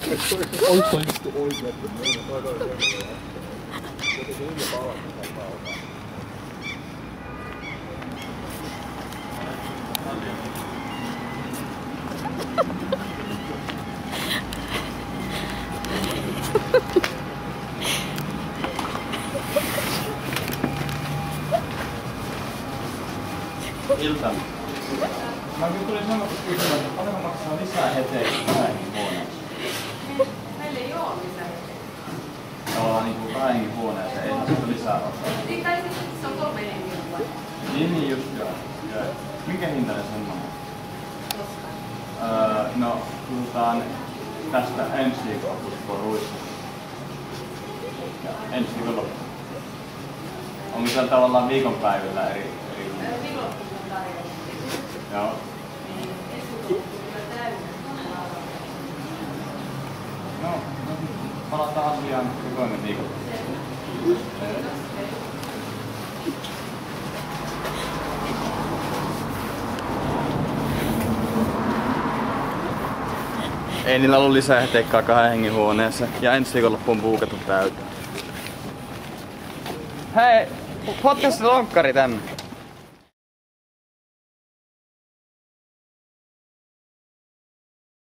Ois oikeesti oikeesti. Ilta. Mä tulin sanoa kysymään, että paljonko maksaa lisää heteitä kahdenkin huoneessa? Meillä ei oo lisää heteitä. Tavallaan niinku kahdenkin huoneessa ei saa lisää rahaa. Niin, tai siis se on 3 hengen vuonna. Niin just joo. Minkä hintainen semmoinen? Koska? No, puhutaan tästä ensi viikolla, kun ruissa. Ja ensi viikolla. Onko siellä tavallaan viikonpäivillä eri Viikonloppuna tarjolla. Joo. Niin, ensi viikolla kyllä täynnä. No, palataan asiaan toinen viikolla. Ei niillä ollut lisää heteikkaa 2 hengen huoneessa ja ensi viikonloppu on buukattu täyteen. Hei! Potkas se lonkkari tänne!